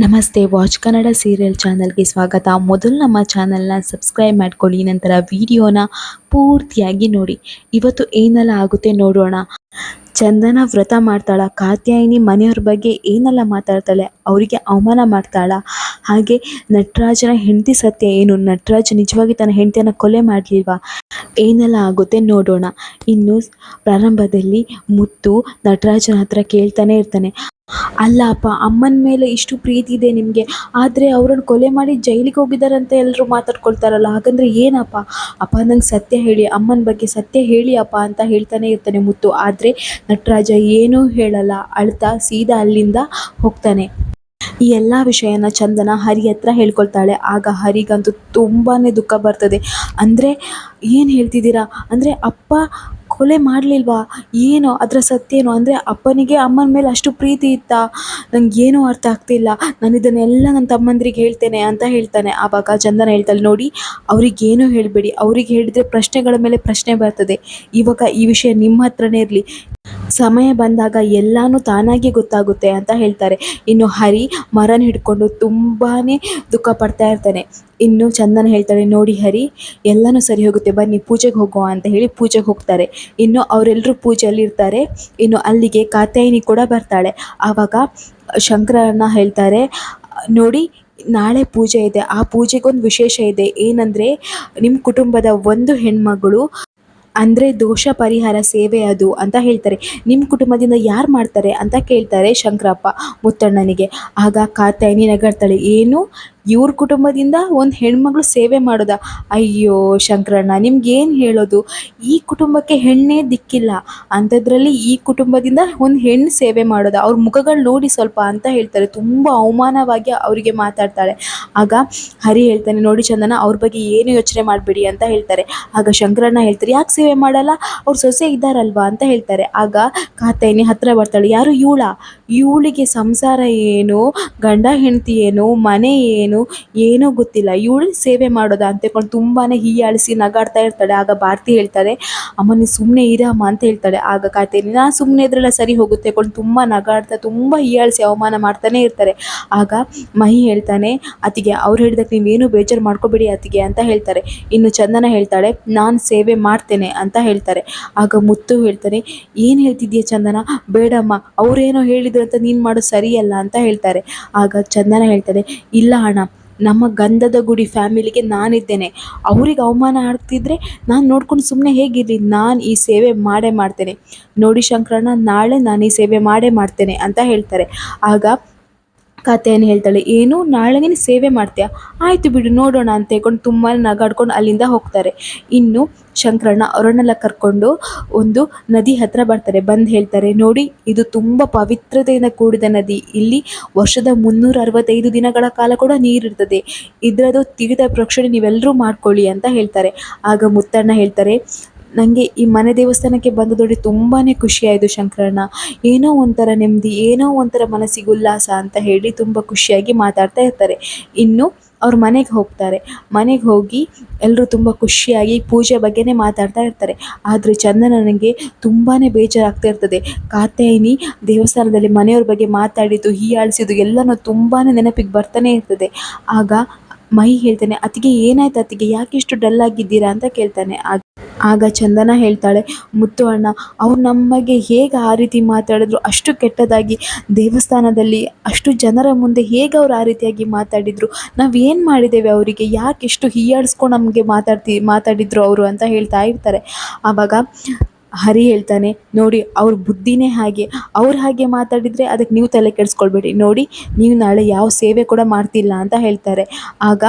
ನಮಸ್ತೆ watch Kannada serial ಚಾನಲ್ಗೆ ಸ್ವಾಗತ. ಮೊದಲು ನಮ್ಮ ಚಾನಲ್ನ ಸಬ್ಸ್ಕ್ರೈಬ್ ಮಾಡ್ಕೊಳ್ಳಿ, ನಂತರ ವಿಡಿಯೋನ ಪೂರ್ತಿಯಾಗಿ ನೋಡಿ. ಇವತ್ತು ಏನೆಲ್ಲ ಆಗುತ್ತೆ ನೋಡೋಣ. ಚಂದನ ವ್ರತ ಮಾಡ್ತಾಳ, ಕಾತ್ಯಾಯಿನಿ ಮನೆಯವ್ರ ಬಗ್ಗೆ ಏನೆಲ್ಲ ಮಾತಾಡ್ತಾಳೆ, ಅವರಿಗೆ ಅವಮಾನ ಮಾಡ್ತಾಳ. ಹಾಗೆ ನಟರಾಜನ ಹೆಂಡತಿ ಸತ್ಯ ಏನು, ನಟರಾಜ್ ನಿಜವಾಗಿ ತನ್ನ ಹೆಂಡತಿಯನ್ನು ಕೊಲೆ ಮಾಡಲಿಲ್ವಾ, ಏನೆಲ್ಲ ಆಗುತ್ತೆ ನೋಡೋಣ. ಇನ್ನು ಪ್ರಾರಂಭದಲ್ಲಿ ಮುತ್ತು ನಟರಾಜನ ಹತ್ರ ಕೇಳ್ತಾನೆ ಇರ್ತಾನೆ, ಅಲ್ಲ ಅಪ್ಪ, ಅಮ್ಮನ ಮೇಲೆ ಇಷ್ಟು ಪ್ರೀತಿ ಇದೆ ನಿಮಗೆ, ಆದರೆ ಅವರನ್ನು ಕೊಲೆ ಮಾಡಿ ಜೈಲಿಗೆ ಹೋಗಿದ್ದಾರಂತ ಎಲ್ಲರೂ ಮಾತಾಡ್ಕೊಳ್ತಾರಲ್ಲ, ಹಾಗಂದ್ರೆ ಏನಪ್ಪ? ಅಪ್ಪ ನಂಗೆ ಸತ್ಯ ಹೇಳಿ, ಅಮ್ಮನ ಬಗ್ಗೆ ಸತ್ಯ ಹೇಳಿ ಅಪ್ಪ ಅಂತ ಹೇಳ್ತಾನೆ ಇರ್ತಾನೆ ಮುತ್ತು. ಆದರೆ ನಟರಾಜ ಏನೂ ಹೇಳಲ್ಲ, ಅಳ್ತಾ ಸೀದಾ ಅಲ್ಲಿಂದ ಹೋಗ್ತಾನೆ. ಈ ಎಲ್ಲ ವಿಷಯನ ಚಂದನ ಹರಿ ಹತ್ರ ಹೇಳ್ಕೊಳ್ತಾಳೆ. ಆಗ ಹರಿಗಂತೂ ತುಂಬಾ ದುಃಖ ಬರ್ತದೆ. ಅಂದರೆ ಏನು ಹೇಳ್ತಿದ್ದೀರಾ, ಅಂದರೆ ಅಪ್ಪ ಕೊಲೆ ಮಾಡಲಿಲ್ವಾ, ಏನು ಅದರ ಸತ್ಯ ಏನು, ಅಂದರೆ ಅಪ್ಪನಿಗೆ ಅಮ್ಮನ ಮೇಲೆ ಅಷ್ಟು ಪ್ರೀತಿ ಇತ್ತಾ, ನನಗೇನೂ ಅರ್ಥ ಆಗ್ತಿಲ್ಲ, ನಾನು ಇದನ್ನೆಲ್ಲ ನನ್ನ ತಮ್ಮಂದ್ರಿಗೆ ಹೇಳ್ತೇನೆ ಅಂತ ಹೇಳ್ತಾನೆ. ಆವಾಗ ಚಂದನ ಹೇಳ್ತಾಳೆ, ನೋಡಿ ಅವ್ರಿಗೇನು ಹೇಳಬೇಡಿ, ಅವ್ರಿಗೆ ಹೇಳಿದರೆ ಪ್ರಶ್ನೆಗಳ ಮೇಲೆ ಪ್ರಶ್ನೆ ಬರ್ತದೆ. ಇವಾಗ ಈ ವಿಷಯ ನಿಮ್ಮ ಹತ್ರನೇ ಇರಲಿ, ಸಮಯ ಬಂದಾಗ ಎಲ್ಲಾನು ತಾನಾಗಿ ಗೊತ್ತಾಗುತ್ತೆ ಅಂತ ಹೇಳ್ತಾರೆ. ಇನ್ನು ಹರಿ ಮರನ ಹಿಡ್ಕೊಂಡು ತುಂಬಾ ದುಃಖ ಪಡ್ತಾ ಇರ್ತಾನೆ. ಇನ್ನು ಚಂದನ ಹೇಳ್ತಾಳೆ, ನೋಡಿ ಹರಿ, ಎಲ್ಲನೂ ಸರಿ ಹೋಗುತ್ತೆ, ಬನ್ನಿ ಪೂಜೆಗೆ ಹೋಗುವ ಅಂತ ಹೇಳಿ ಪೂಜೆಗೆ ಹೋಗ್ತಾರೆ. ಇನ್ನು ಅವರೆಲ್ಲರೂ ಪೂಜೆಯಲ್ಲಿ ಇರ್ತಾರೆ. ಇನ್ನು ಅಲ್ಲಿಗೆ ಕಾತ್ಯಾಯಿನಿ ಕೂಡ ಬರ್ತಾಳೆ. ಆವಾಗ ಶಂಕರಣ್ಣ ಹೇಳ್ತಾರೆ, ನೋಡಿ ನಾಳೆ ಪೂಜೆ ಇದೆ, ಆ ಪೂಜೆಗೊಂದು ವಿಶೇಷ ಇದೆ. ಏನಂದರೆ ನಿಮ್ಮ ಕುಟುಂಬದ ಒಂದು ಹೆಣ್ಮಗಳು, ಅಂದರೆ ದೋಷ ಪರಿಹಾರ ಸೇವೆ ಅದು ಅಂತ ಹೇಳ್ತಾರೆ. ನಿಮ್ಮ ಕುಟುಂಬದಿಂದ ಯಾರು ಮಾಡ್ತಾರೆ ಅಂತ ಕೇಳ್ತಾರೆ ಶಂಕರಪ್ಪ ಮುತ್ತಣ್ಣನಿಗೆ. ಆಗ ಕಾತ್ಯಾಯಿನಿ ನಗಾಡ್ತಾಳೆ, ಏನು ಇವ್ರ ಕುಟುಂಬದಿಂದ ಒಂದು ಹೆಣ್ಮಗಳು ಸೇವೆ ಮಾಡೋದಾ? ಅಯ್ಯೋ ಶಂಕರಣ್ಣ, ನಿಮ್ಗೇನು ಹೇಳೋದು, ಈ ಕುಟುಂಬಕ್ಕೆ ಹೆಣ್ಣೇ ದಿಕ್ಕಿಲ್ಲ, ಅಂಥದ್ರಲ್ಲಿ ಈ ಕುಟುಂಬದಿಂದ ಒಂದು ಹೆಣ್ಣು ಸೇವೆ ಮಾಡೋದಾ? ಅವ್ರ ಮುಖಗಳು ನೋಡಿ ಸ್ವಲ್ಪ ಅಂತ ಹೇಳ್ತಾರೆ. ತುಂಬ ಅವಮಾನವಾಗಿ ಅವರಿಗೆ ಮಾತಾಡ್ತಾಳೆ. ಆಗ ಹರಿ ಹೇಳ್ತಾನೆ, ನೋಡಿ ಚಂದನ, ಅವ್ರ ಬಗ್ಗೆ ಏನು ಯೋಚನೆ ಮಾಡಬೇಡಿ ಅಂತ ಹೇಳ್ತಾರೆ. ಆಗ ಶಂಕರಣ್ಣ ಹೇಳ್ತಾರೆ, ಯಾಕೆ ಸೇವೆ ಮಾಡಲ್ಲ, ಅವ್ರ ಸೊಸೆ ಇದ್ದಾರಲ್ವಾ ಅಂತ ಹೇಳ್ತಾರೆ. ಆಗ ಕಾತ್ಯಾಯಿನಿ ಹತ್ರ ಬರ್ತಾಳೆ, ಯಾರು ಇವಳಿಗೆ ಸಂಸಾರ ಏನು, ಗಂಡ ಹೆಂಡತಿ ಏನು, ಮನೆ ಏನು, ಏನೂ ಗೊತ್ತಿಲ್ಲ, ಇವಳು ಸೇವೆ ಮಾಡೋದಾ ಅಂತ ಹೇಳ್ಕೊಂಡು ತುಂಬಾ ಹೀಯಾಳಿಸಿ ನಗಾಡ್ತಾ ಇರ್ತಾಳೆ. ಆಗ ಭಾರತಿ ಹೇಳ್ತಾರೆ, ಅಮ್ಮ ನೀನು ಸುಮ್ಮನೆ ಇರಮ್ಮ ಅಂತ ಹೇಳ್ತಾಳೆ. ಆಗ ಕಾತ್ಯಾಯಿನಿ, ನಾನು ಸುಮ್ಮನೆ ಇದ್ರೆಲ್ಲ ಸರಿ ಹೋಗುತ್ತೆ ಕೊಂಡು ತುಂಬ ನಗಾಡ್ತಾ ತುಂಬ ಹೀಯಾಳಿಸಿ ಅವಮಾನ ಮಾಡ್ತಾನೆ ಇರ್ತಾರೆ. ಆಗ ಮಹಿ ಹೇಳ್ತಾನೆ, ಅತಿಗೆ ಅವ್ರು ಹೇಳಿದಕ್ಕೆ ನೀವೇನು ಬೇಜಾರು ಮಾಡ್ಕೋಬೇಡಿ ಅತಿಗೆ ಅಂತ ಹೇಳ್ತಾರೆ. ಇನ್ನು ಚಂದನ ಹೇಳ್ತಾಳೆ, ನಾನು ಸೇವೆ ಮಾಡ್ತೇನೆ ಅಂತ ಹೇಳ್ತಾರೆ. ಆಗ ಮುತ್ತು ಹೇಳ್ತಾನೆ, ಏನು ಹೇಳ್ತಿದ್ದೀಯ ಚಂದನ, ಬೇಡಮ್ಮ, ಅವರೇನೋ ಹೇಳಿದ್ರು ಅಂತ ನೀನು ಮಾಡೋದು ಸರಿಯಲ್ಲ ಅಂತ ಹೇಳ್ತಾರೆ. ಆಗ ಚಂದನ ಹೇಳ್ತಾಳೆ, ಇಲ್ಲ ಅಣ್ಣ, ನಮ್ಮ ಗಂಧದ ಗುಡಿ ಫ್ಯಾಮಿಲಿಗೆ ನಾನಿದ್ದೇನೆ, ಅವ್ರಿಗೆ ಅವಮಾನ ಆಗ್ತಿದ್ರೆ ನಾನು ನೋಡ್ಕೊಂಡು ಸುಮ್ಮನೆ ಹೇಗಿರಲಿ, ನಾನು ಈ ಸೇವೆ ಮಾಡೇ ಮಾಡ್ತೇನೆ. ನೋಡಿ ಶಂಕರಣ್ಣ, ನಾಳೆ ನಾನು ಈ ಸೇವೆ ಮಾಡೇ ಮಾಡ್ತೇನೆ ಅಂತ ಹೇಳ್ತಾರೆ. ಆಗ ಕಾತ್ಯಾಯಿನಿ ಹೇಳ್ತಾಳೆ, ಏನು ನಾಳೆ ನೀನು ಸೇವೆ ಮಾಡ್ತೀಯಾ, ಆಯಿತು ಬಿಡು ನೋಡೋಣ ಅಂತ ಹೇಳ್ಕೊಂಡು ತುಂಬ ನಗಾಡ್ಕೊಂಡು ಅಲ್ಲಿಂದ ಹೋಗ್ತಾರೆ. ಇನ್ನು ಶಂಕರಣ್ಣ ಅವರನ್ನೆಲ್ಲ ಕರ್ಕೊಂಡು ಒಂದು ನದಿ ಹತ್ರ ಬರ್ತಾರೆ. ಬಂದು ಹೇಳ್ತಾರೆ, ನೋಡಿ ಇದು ತುಂಬ ಪವಿತ್ರತೆಯಿಂದ ಕೂಡಿದ ನದಿ, ಇಲ್ಲಿ ವರ್ಷದ 365 ದಿನಗಳ ಕಾಲ ಕೂಡ ನೀರಿರ್ತದೆ, ಇದರದು ತೀರ್ಥ ಪ್ರೋಕ್ಷಣೆ ನೀವೆಲ್ಲರೂ ಮಾಡ್ಕೊಳ್ಳಿ ಅಂತ ಹೇಳ್ತಾರೆ. ಆಗ ಮುತ್ತಣ್ಣ ಹೇಳ್ತಾರೆ, ನನಗೆ ಈ ಮನೆ ದೇವಸ್ಥಾನಕ್ಕೆ ಬಂದು ನೋಡಿ ತುಂಬಾ ಖುಷಿಯಾಯಿತು ಶಂಕರಣ್ಣ, ಏನೋ ಒಂಥರ ನೆಮ್ಮದಿ, ಏನೋ ಒಂಥರ ಮನಸ್ಸಿಗೆ ಉಲ್ಲಾಸ ಅಂತ ಹೇಳಿ ತುಂಬ ಖುಷಿಯಾಗಿ ಮಾತಾಡ್ತಾ ಇರ್ತಾರೆ. ಇನ್ನು ಅವ್ರ ಮನೆಗೆ ಹೋಗ್ತಾರೆ. ಮನೆಗೆ ಹೋಗಿ ಎಲ್ಲರೂ ತುಂಬ ಖುಷಿಯಾಗಿ ಪೂಜೆ ಬಗ್ಗೆನೇ ಮಾತಾಡ್ತಾ ಇರ್ತಾರೆ. ಆದರೆ ಚಂದನನಿಗೆ ತುಂಬಾ ಬೇಜಾರಾಗ್ತಾ ಇರ್ತದೆ. ಕಾತ್ಯಾಯಿನಿ ದೇವಸ್ಥಾನದಲ್ಲಿ ಮನೆಯವ್ರ ಬಗ್ಗೆ ಮಾತಾಡಿದ್ದು, ಹೀಯಾಳಿಸಿದ್ದು ಎಲ್ಲನೂ ತುಂಬಾ ನೆನಪಿಗೆ ಬರ್ತಾನೆ ಇರ್ತದೆ. ಆಗ ಮಹಿ ಹೇಳ್ತಾನೆ, ಅತಿಗೆ ಏನಾಯ್ತು ಅತಿಗೆ, ಯಾಕೆ ಇಷ್ಟು ಡಲ್ ಆಗಿದ್ದೀರಾ ಅಂತ ಕೇಳ್ತಾನೆ. ಆಗ ಚಂದನ ಹೇಳ್ತಾಳೆ, ಮುತ್ತು ಅಣ್ಣ, ಅವ್ರು ನಮಗೆ ಹೇಗೆ ಆ ರೀತಿ ಮಾತಾಡಿದ್ರು, ಅಷ್ಟು ಕೆಟ್ಟದಾಗಿ ದೇವಸ್ಥಾನದಲ್ಲಿ ಅಷ್ಟು ಜನರ ಮುಂದೆ ಹೇಗೆ ಅವ್ರು ಆ ರೀತಿಯಾಗಿ ಮಾತಾಡಿದರು, ನಾವೇನು ಮಾಡಿದ್ದೇವೆ ಅವರಿಗೆ, ಯಾಕೆ ಇಷ್ಟು ಹೀಯಾಳಿಸ್ಕೊಂಡು ನಮಗೆ ಮಾತಾಡಿದ್ರು ಅವರು ಅಂತ ಹೇಳ್ತಾ ಇರ್ತಾರೆ. ಆವಾಗ ಹರಿ ಹೇಳ್ತಾನೆ, ನೋಡಿ ಅವ್ರ ಬುದ್ಧಿನೇ ಹಾಗೆ, ಅವ್ರು ಹಾಗೆ ಮಾತಾಡಿದರೆ ಅದಕ್ಕೆ ನೀವು ತಲೆ ಕೆಡಿಸ್ಕೊಳ್ಬೇಡಿ, ನೋಡಿ ನೀವು ನಾಳೆ ಯಾವ ಸೇವೆ ಕೂಡ ಮಾಡ್ತಿಲ್ಲ ಅಂತ ಹೇಳ್ತಾರೆ. ಆಗ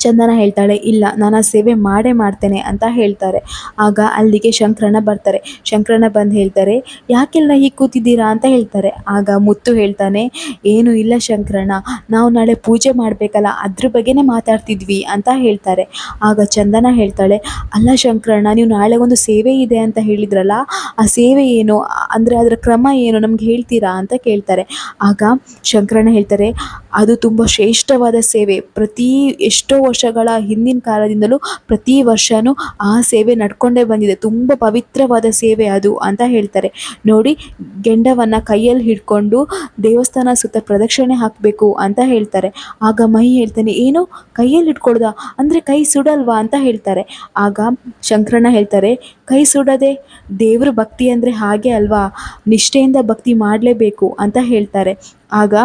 ಚಂದನ ಹೇಳ್ತಾಳೆ, ಇಲ್ಲ ನಾನು ಆ ಸೇವೆ ಮಾಡೇ ಮಾಡ್ತೇನೆ ಅಂತ ಹೇಳ್ತಾರೆ. ಆಗ ಅಲ್ಲಿಗೆ ಶಂಕರಣ್ಣ ಬರ್ತಾರೆ. ಶಂಕರಣ್ಣ ಬಂದು ಹೇಳ್ತಾರೆ, ಯಾಕೆಲ್ಲ ಹೀಗೆ ಕೂತಿದ್ದೀರಾ ಅಂತ ಹೇಳ್ತಾರೆ. ಆಗ ಮುತ್ತು ಹೇಳ್ತಾನೆ, ಏನೂ ಇಲ್ಲ ಶಂಕರಣ್ಣ, ನಾವು ನಾಳೆ ಪೂಜೆ ಮಾಡಬೇಕಲ್ಲ, ಅದ್ರ ಬಗ್ಗೆನೇ ಮಾತಾಡ್ತಿದ್ವಿ ಅಂತ ಹೇಳ್ತಾರೆ. ಆಗ ಚಂದನ ಹೇಳ್ತಾಳೆ, ಅಲ್ಲ ಶಂಕರಣ್ಣ, ನೀವು ನಾಳೆ ಒಂದು ಸೇವೆ ಇದೆ ಅಂತ ಹೇಳಿದ್ರಲ್ಲ, ಆ ಸೇವೆ ಏನು, ಅಂದರೆ ಅದರ ಕ್ರಮ ಏನು ನಮ್ಗೆ ಹೇಳ್ತೀರಾ ಅಂತ ಕೇಳ್ತಾರೆ. ಆಗ ಶಂಕರಣ್ಣ ಹೇಳ್ತಾರೆ, ಅದು ತುಂಬ ಶ್ರೇಷ್ಠವಾದ ಸೇವೆ, ಎಷ್ಟೋ ವರ್ಷಗಳ ಹಿಂದಿನ ಕಾಲದಿಂದಲೂ ಪ್ರತಿ ವರ್ಷವೂ ಆ ಸೇವೆ ನಡ್ಕೊಂಡೇ ಬಂದಿದೆ. ತುಂಬ ಪವಿತ್ರವಾದ ಸೇವೆ ಅದು ಅಂತ ಹೇಳ್ತಾರೆ. ನೋಡಿ, ಗೆಂಡವನ್ನು ಕೈಯಲ್ಲಿ ಹಿಡ್ಕೊಂಡು ದೇವಸ್ಥಾನ ಸುತ್ತ ಪ್ರದಕ್ಷಿಣೆ ಹಾಕಬೇಕು ಅಂತ ಹೇಳ್ತಾರೆ. ಆಗ ಮಹಿ ಹೇಳ್ತಾನೆ, ಏನು ಕೈಯಲ್ಲಿ ಹಿಡ್ಕೊಳ್ದ ಅಂದರೆ ಕೈ ಸುಡಲ್ವಾ ಅಂತ ಹೇಳ್ತಾರೆ. ಆಗ ಶಂಕರಣ್ಣ ಹೇಳ್ತಾರೆ, ಕೈ ಸುಡದೆ ದೇವ್ರ ಭಕ್ತಿ ಅಂದರೆ ಹಾಗೆ ಅಲ್ವಾ, ನಿಷ್ಠೆಯಿಂದ ಭಕ್ತಿ ಮಾಡಲೇಬೇಕು ಅಂತ ಹೇಳ್ತಾರೆ. ಆಗ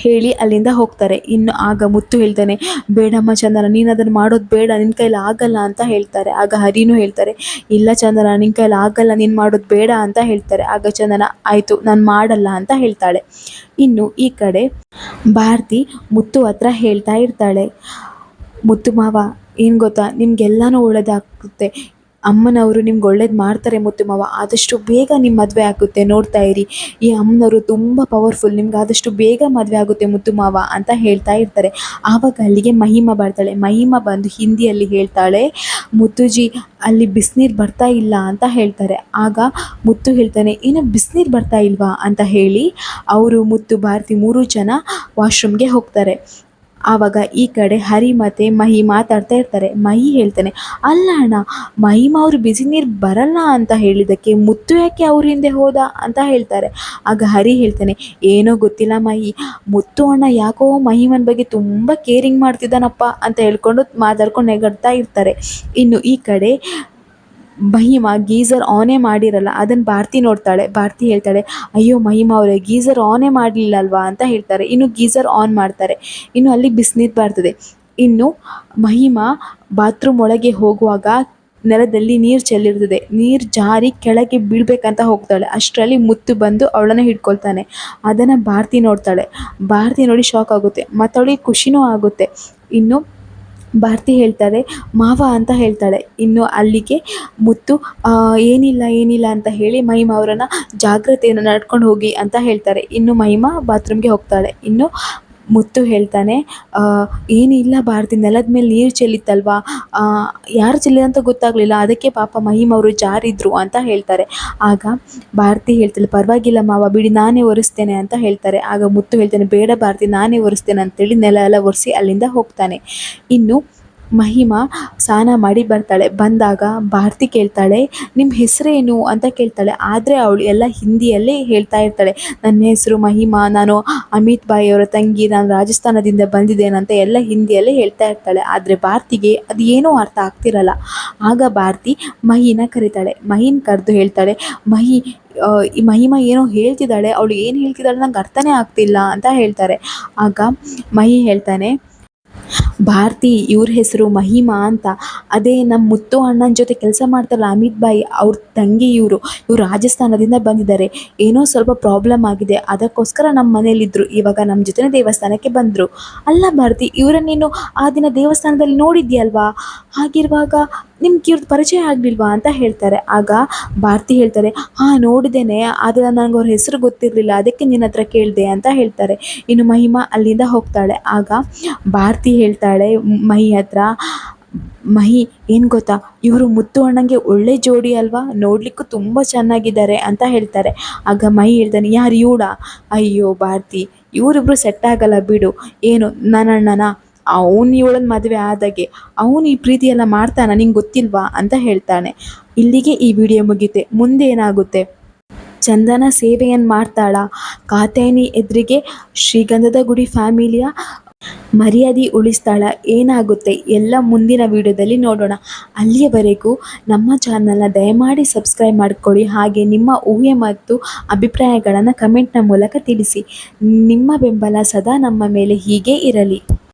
ಹೇಳಿ ಅಲ್ಲಿಂದ ಹೋಗ್ತಾರೆ. ಇನ್ನು ಆಗ ಮುತ್ತು ಹೇಳ್ತಾನೆ, ಬೇಡಮ್ಮ ಚಂದನ, ನೀನು ಅದನ್ನು ಮಾಡೋದು ಬೇಡ, ನಿನ್ನ ಕೈಲಿ ಆಗಲ್ಲ ಅಂತ ಹೇಳ್ತಾರೆ. ಆಗ ಹರಿನೂ ಹೇಳ್ತಾರೆ, ಇಲ್ಲ ಚಂದನ, ನಿನ್ನ ಕೈಲಿ ಆಗಲ್ಲ, ನೀನು ಮಾಡೋದು ಬೇಡ ಅಂತ ಹೇಳ್ತಾರೆ. ಆಗ ಚಂದನ, ಆಯಿತು ನಾನು ಮಾಡಲ್ಲ ಅಂತ ಹೇಳ್ತಾಳೆ. ಇನ್ನು ಈ ಕಡೆ ಭಾರತಿ ಮುತ್ತು ಹತ್ರ ಹೇಳ್ತಾ ಇರ್ತಾಳೆ, ಮುತ್ತು ಮಾವ ಏನು ಗೊತ್ತಾ, ನಿಮಗೆಲ್ಲನೂ ಒಳ್ಳೇದಾಗುತ್ತೆ, ಅಮ್ಮನವರು ನಿಮ್ಗೆ ಒಳ್ಳೇದು ಮಾಡ್ತಾರೆ ಮುತ್ತು ಮಾವ, ಆದಷ್ಟು ಬೇಗ ನಿಮ್ಮ ಮದುವೆ ಆಗುತ್ತೆ, ನೋಡ್ತಾ ಇರಿ, ಈ ಅಮ್ಮನವರು ತುಂಬ ಪವರ್ಫುಲ್, ನಿಮ್ಗೆ ಆದಷ್ಟು ಬೇಗ ಮದುವೆ ಆಗುತ್ತೆ ಮುತ್ತು ಮಾವ ಅಂತ ಹೇಳ್ತಾ ಇರ್ತಾರೆ. ಆವಾಗ ಅಲ್ಲಿಗೆ ಮಹಿಮಾ ಬರ್ತಾಳೆ. ಮಹಿಮಾ ಬಂದು ಹಿಂದಿಯಲ್ಲಿ ಹೇಳ್ತಾಳೆ, ಮುತ್ತುಜಿ ಅಲ್ಲಿ ಬಿಸಿನೀರು ಬರ್ತಾ ಇಲ್ಲ ಅಂತ ಹೇಳ್ತಾರೆ. ಆಗ ಮುತ್ತು ಹೇಳ್ತಾನೆ, ಏನು ಬಿಸಿನೀರು ಬರ್ತಾ ಇಲ್ವಾ ಅಂತ ಹೇಳಿ ಅವರು ಮುತ್ತು ಭಾರತಿ 3 ಜನ ವಾಶ್ರೂಮ್ಗೆ ಹೋಗ್ತಾರೆ. ಆವಾಗ ಈ ಕಡೆ ಹರಿ ಮತ್ತು ಮಹಿ ಮಾತಾಡ್ತಾ ಇರ್ತಾರೆ. ಮಹಿ ಹೇಳ್ತಾನೆ, ಅಲ್ಲ ಅಣ್ಣ, ಮಹಿಮಾ ಅವರು ಬಿಸಿ ನೀರು ಬರಲ್ಲ ಅಂತ ಹೇಳಿದ್ದಕ್ಕೆ ಮುತ್ತು ಯಾಕೆ ಅವ್ರ ಹಿಂದೆ ಹೋದ ಅಂತ ಹೇಳ್ತಾರೆ. ಆಗ ಹರಿ ಹೇಳ್ತಾನೆ, ಏನೋ ಗೊತ್ತಿಲ್ಲ ಮಹಿ, ಮುತ್ತು ಅಣ್ಣ ಯಾಕೋ ಮಹಿಮನ ಬಗ್ಗೆ ತುಂಬ ಕೇರಿಂಗ್ ಮಾಡ್ತಿದ್ದಾನಪ್ಪ ಅಂತ ಹೇಳ್ಕೊಂಡು ಮಾತಾಡ್ಕೊಂಡು ನೆಗಡ್ತಾ ಇರ್ತಾರೆ. ಇನ್ನು ಈ ಕಡೆ ಮಹಿಮಾ ಗೀಝರ್ ಆನೇ ಮಾಡಿರಲ್ಲ, ಅದನ್ನು ಭಾರತಿ ನೋಡ್ತಾಳೆ. ಭಾರತಿ ಹೇಳ್ತಾಳೆ, ಅಯ್ಯೋ ಮಹಿಮಾ ಅವರೇ, ಗೀಝರ್ ಆನೇ ಮಾಡಲಿಲ್ಲ ಅಲ್ವಾ ಅಂತ ಹೇಳ್ತಾರೆ. ಇನ್ನು ಗೀಝರ್ ಆನ್ ಮಾಡ್ತಾರೆ. ಇನ್ನು ಅಲ್ಲಿ ಬಿಸಿನೀರು ಬರ್ತದೆ. ಇನ್ನು ಮಹಿಮಾ ಬಾತ್ರೂಮ್ ಒಳಗೆ ಹೋಗುವಾಗ ನೆಲದಲ್ಲಿ ನೀರು ಚೆಲ್ಲಿರ್ತದೆ. ನೀರು ಜಾರಿ ಕೆಳಗೆ ಬೀಳ್ಬೇಕಂತ ಹೋಗ್ತಾಳೆ. ಅಷ್ಟರಲ್ಲಿ ಮುತ್ತು ಬಂದು ಅವಳನ್ನು ಹಿಡ್ಕೊಳ್ತಾನೆ. ಅದನ್ನು ಭಾರತಿ ನೋಡ್ತಾಳೆ. ಭಾರತಿ ನೋಡಿ ಶಾಕ್ ಆಗುತ್ತೆ, ಮತ್ತು ಅವಳಿಗೆ ಖುಷಿನೂ ಆಗುತ್ತೆ. ಇನ್ನು ಭಾರತಿ ಹೇಳ್ತಾರೆ, ಮಾವ ಅಂತ ಹೇಳ್ತಾಳೆ. ಇನ್ನು ಅಲ್ಲಿಗೆ ಮುತ್ತು ಏನಿಲ್ಲ ಅಂತ ಹೇಳಿ ಮಹಿಮಾ ಅವರನ್ನು ಜಾಗ್ರತೆಯನ್ನು ನಡ್ಕೊಂಡು ಹೋಗಿ ಅಂತ ಹೇಳ್ತಾರೆ. ಇನ್ನು ಮಹಿಮಾ ಬಾತ್ರೂಮ್ಗೆ ಹೋಗ್ತಾಳೆ. ಇನ್ನು ಮುತ್ತು ಹೇಳ್ತಾನೆ, ಏನಿಲ್ಲ ಭಾರತಿ, ನೆಲದ ಮೇಲೆ ನೀರು ಚೆಲ್ಲಿತ್ತಲ್ವಾ, ಯಾರು ಚೆಲ್ಲಿದ ಅಂತ ಗೊತ್ತಾಗಲಿಲ್ಲ, ಅದಕ್ಕೆ ಪಾಪ ಮಹಿಮಾ ಅವರು ಜಾರಿದ್ರು ಅಂತ ಹೇಳ್ತಾರೆ. ಆಗ ಭಾರತಿ ಹೇಳ್ತಾಳೆ, ಪರವಾಗಿಲ್ಲ ಮಾವ ಬಿಡಿ, ನಾನೇ ಒರೆಸ್ತೇನೆ ಅಂತ ಹೇಳ್ತಾರೆ. ಆಗ ಮುತ್ತು ಹೇಳ್ತಾನೆ, ಬೇಡ ಭಾರತಿ, ನಾನೇ ಒರೆಸ್ತೇನೆ ಅಂತೇಳಿ ನೆಲ ಎಲ್ಲ ಒರೆಸಿ ಅಲ್ಲಿಂದ ಹೋಗ್ತಾನೆ. ಇನ್ನು ಮಹಿಮಾ ಸ್ನಾನ ಮಾಡಿ ಬರ್ತಾಳೆ. ಬಂದಾಗ ಭಾರತಿ ಕೇಳ್ತಾಳೆ, ನಿಮ್ಮ ಹೆಸರೇನು ಅಂತ ಕೇಳ್ತಾಳೆ. ಆದರೆ ಅವಳು ಎಲ್ಲ ಹಿಂದಿಯಲ್ಲೇ ಹೇಳ್ತಾ ಇರ್ತಾಳೆ, ನನ್ನ ಹೆಸರು ಮಹಿಮಾ, ನಾನು ಅಮಿತ್ ಬಾಯಿ ಅವರ ತಂಗಿ, ನಾನು ರಾಜಸ್ಥಾನದಿಂದ ಬಂದಿದ್ದೇನಂತ ಎಲ್ಲ ಹಿಂದಿಯಲ್ಲೇ ಹೇಳ್ತಾ ಇರ್ತಾಳೆ. ಆದರೆ ಭಾರತಿಗೆ ಅದು ಏನೂ ಅರ್ಥ ಆಗ್ತಿರಲ್ಲ. ಆಗ ಭಾರತಿ ಮಹಿನ ಕರೀತಾಳೆ. ಮಹಿನ ಕರೆದು ಹೇಳ್ತಾಳೆ, ಈ ಮಹಿಮಾ ಏನೋ ಹೇಳ್ತಿದ್ದಾಳೆ, ಅವಳು ಏನು ಹೇಳ್ತಿದ್ದಾಳೆ ನಂಗೆ ಅರ್ಥನೇ ಆಗ್ತಿಲ್ಲ ಅಂತ ಹೇಳ್ತಾರೆ. ಆಗ ಮಹಿ ಹೇಳ್ತಾನೆ, ಭಾರತಿ ಇವ್ರ ಹೆಸರು ಮಹಿಮಾ ಅಂತ, ಅದೇ ನಮ್ಮ ಮುತ್ತು ಅಣ್ಣನ ಜೊತೆ ಕೆಲಸ ಮಾಡ್ತಾರಲ್ಲ ಅಮಿತ್ ಬಾಯಿ ಅವ್ರ ತಂಗಿ, ಇವರು ರಾಜಸ್ಥಾನದಿಂದ ಬಂದಿದ್ದಾರೆ, ಏನೋ ಸ್ವಲ್ಪ ಪ್ರಾಬ್ಲಮ್ ಆಗಿದೆ, ಅದಕ್ಕೋಸ್ಕರ ನಮ್ಮ ಮನೇಲಿದ್ದರು, ಇವಾಗ ನಮ್ಮ ಜೊತೆ ದೇವಸ್ಥಾನಕ್ಕೆ ಬಂದರು. ಅಲ್ಲ ಭಾರತಿ, ಇವರನ್ನೇನು ಆ ದಿನ ದೇವಸ್ಥಾನದಲ್ಲಿ ನೋಡಿದ್ಯಲ್ವಾ, ಹಾಗಿರುವಾಗ ನಿಮ್ಗೆ ಇವ್ರದ್ದು ಪರಿಚಯ ಆಗಲಿಲ್ವಾ ಅಂತ ಹೇಳ್ತಾರೆ. ಆಗ ಭಾರತಿ ಹೇಳ್ತಾರೆ, ಹಾಂ ನೋಡಿದ್ದೇನೆ, ಆದರೆ ನನಗೆ ಅವ್ರ ಹೆಸರು ಗೊತ್ತಿರಲಿಲ್ಲ, ಅದಕ್ಕೆ ನಿನ್ನ ಹತ್ರ ಕೇಳಿದೆ ಅಂತ ಹೇಳ್ತಾರೆ. ಇನ್ನು ಮಹಿಮಾ ಅಲ್ಲಿಂದ ಹೋಗ್ತಾಳೆ. ಆಗ ಭಾರತಿ ಹೇಳ್ತಾಳೆ ಮಹಿ ಹತ್ರ, ಮಹಿ ಏನು ಗೊತ್ತಾ, ಇವರು ಮುತ್ತು ಅಣ್ಣಂಗೆ ಒಳ್ಳೆ ಜೋಡಿ ಅಲ್ವಾ, ನೋಡಲಿಕ್ಕೂ ತುಂಬ ಚೆನ್ನಾಗಿದ್ದಾರೆ ಅಂತ ಹೇಳ್ತಾರೆ. ಆಗ ಮಹಿ ಹೇಳ್ತಾನೆ, ಯಾರು ಇವಳ, ಅಯ್ಯೋ ಭಾರತಿ, ಇವರಿಬ್ರು ಸೆಟ್ ಆಗಲ್ಲ ಬಿಡು, ಏನು ನನ್ನ ಅಣ್ಣನ, ಅವನು ಇವಳನ್ನ ಮದುವೆ ಆದಾಗೆ, ಅವನು ಈ ಪ್ರೀತಿ ಎಲ್ಲ ಮಾಡ್ತಾನ, ನಿಂಗೆ ಗೊತ್ತಿಲ್ವಾ ಅಂತ ಹೇಳ್ತಾನೆ. ಇಲ್ಲಿಗೆ ಈ ವಿಡಿಯೋ ಮುಗಿತೆ. ಮುಂದೆ ಏನಾಗುತ್ತೆ, ಚಂದನ ಸೇವೆಯನ್ನು ಮಾಡ್ತಾಳ, ಕಾತ್ಯಾಯನಿ ಎದುರಿಗೆ ಶ್ರೀಗಂಧದ ಗುಡಿ ಫ್ಯಾಮಿಲಿಯ ಮರ್ಯಾದೆ ಉಳಿಸ್ತಾಳ, ಏನಾಗುತ್ತೆ ಎಲ್ಲ ಮುಂದಿನ ವಿಡಿಯೋದಲ್ಲಿ ನೋಡೋಣ. ಅಲ್ಲಿಯವರೆಗೂ ನಮ್ಮ ಚಾನಲ್ನ ದಯಮಾಡಿ ಸಬ್ಸ್ಕ್ರೈಬ್ ಮಾಡ್ಕೊಳ್ಳಿ. ಹಾಗೆ ನಿಮ್ಮ ಊಹೆ ಮತ್ತು ಅಭಿಪ್ರಾಯಗಳನ್ನು ಕಮೆಂಟ್ನ ಮೂಲಕ ತಿಳಿಸಿ. ನಿಮ್ಮ ಬೆಂಬಲ ಸದಾ ನಮ್ಮ ಮೇಲೆ ಹೀಗೆ ಇರಲಿ.